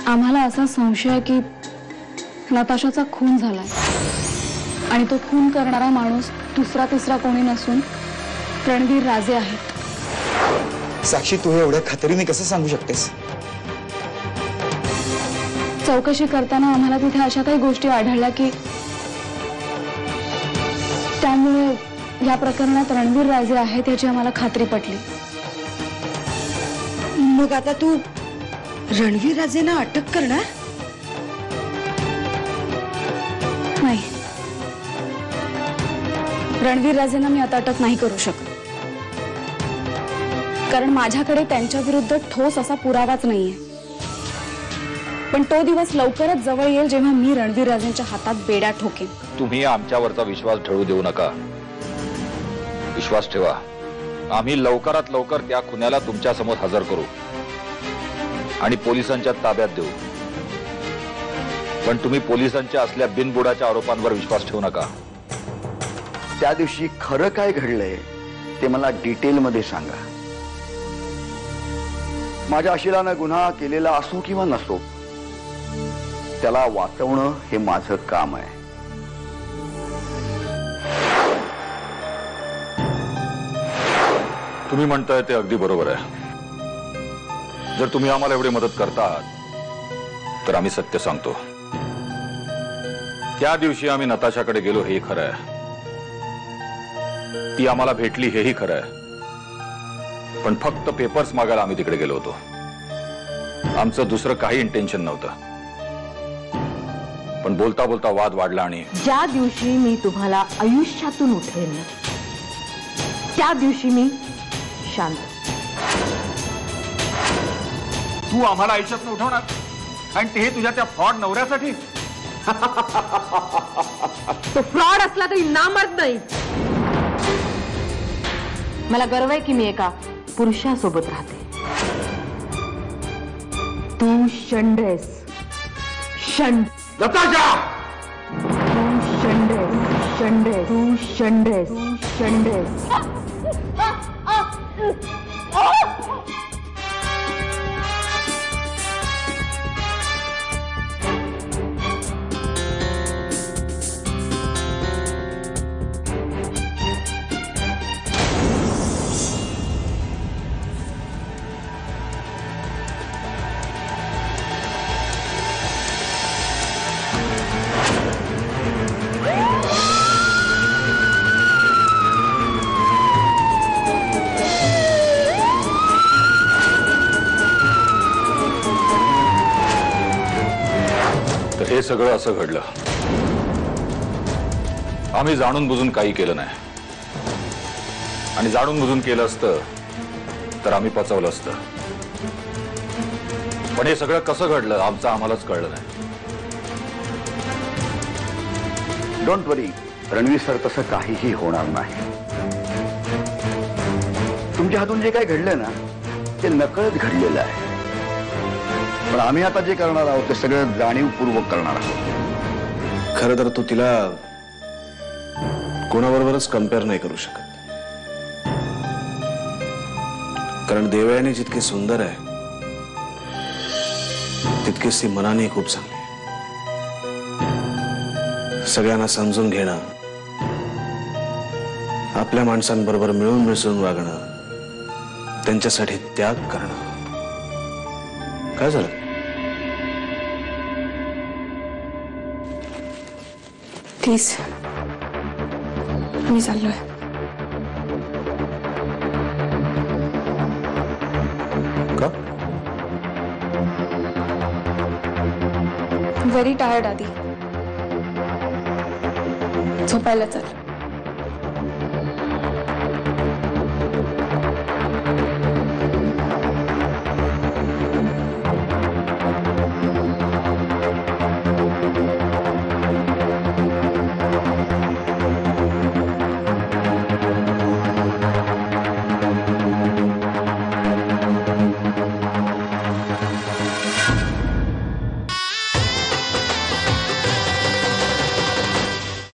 आम्हाला असा संशय आहे की नताशाचा खून झालाय आणि तो खून करणारा माणूस दुसरा तिसरा कोणी नसून रणवीर राजे आहेत। साक्षी, तू हे एवढ्या खात्रीने कसं सांगू शकतेस? चौकशी करताना आम्हाला तिथे अशा काही गोष्टी आढळल्या की त्यामुळे या प्रकरणात रणवीर राजे आहेत याची आम्हाला खात्री पटली। मग आता तू रणवीर राजेंना अटक करणार? नाही, रणवीर राजेंना मी आता अटक नाही करू शकत, कारण माझ्याकडे त्यांच्या विरुद्ध ठोस असा पुरावाच नाहीये। पण तो दिवस लवकरच जवळ येईल जेव्हा मी रणवीर राजेंच्या हातात बेड्या ठोकेन। तुम्ही आमच्यावरचा विश्वास ठेवू देऊ नका। विश्वास ठेवा, आम्ही लवकरात लवकर त्या खुन्याला तुमच्या समोर हजर करू आणि पोलिसांच्या ताब्यात देऊ। पण तुम्ही पोलिसांच्या असल्या बिनबुडाच्या आरोपांवर विश्वास ठेवू नका। त्या दिवशी खरं काय घडलंय ते मला डिटेलमध्ये सांगा। माझ्या अशिलानं गुन्हा केलेला असो किंवा नसो, त्याला वाचवणं हे माझं काम आहे। तुम्ही म्हणताय ते अगदी बरोबर आहे। जर तुम्ही आम्हाला एवढी मदत करतात तर आम्ही सत्य सांगतो। त्या दिवशी आम्ही नताशाकडे गेलो हे खरं आहे, ती आम्हाला भेटली हेही खरं आहे, पण फक्त पेपर्स मागायला आम्ही तिकडे गेलो होतो। आमचं दुसरं काही इंटेन्शन नव्हतं। पण बोलता बोलता वाद वाढला आणि ज्या दिवशी मी तुम्हाला आयुष्यातून उठवेन त्या दिवशी मी शांत। तू आम्हाला आयुष्यात उठवणार आणि ते तुझ्या त्या फ्रॉड नवऱ्यासाठी? तो फ्रॉड असला तरी नामर्द नाही। मला गर्व आहे की मी एका पुरुषासोबत राहते। तू षंडेस, षंड नताशा! तू षंडेस, षंडेस, तू षंडेस, षंडेस। हे सगळं असं घडलं। आम्ही जाणून बुजून काही केलं नाही, आणि जाणून बुजून केलं असतं तर आम्ही पचवलं असतं। पण हे सगळं कसं घडलं आमचं आम्हालाच कळलं नाही। डोंट वरी रणवीर सर, तसं काहीही होणार नाही। तुमच्या हातून जे काही घडलं ना ते नकळत घडलेलं आहे, पण आम्ही आता जे करणार आहोत ते सगळं जाणीवपूर्वक करणार आहोत। खरं तर तू तिला कोणाबरोबरच कंपेअर नाही करू शकत, कारण देवयानी जितकी सुंदर आहे तितकीच ती मनाने खूप चांगली आहे। सगळ्यांना समजून घेणं, आपल्या माणसांबरोबर मिळून मिसळून वागणं, त्यांच्यासाठी त्याग करणं। काय झालं? प्लीज, मी चाललोय। का? व्हेरी टायर्ड आधी, झोपायला चल।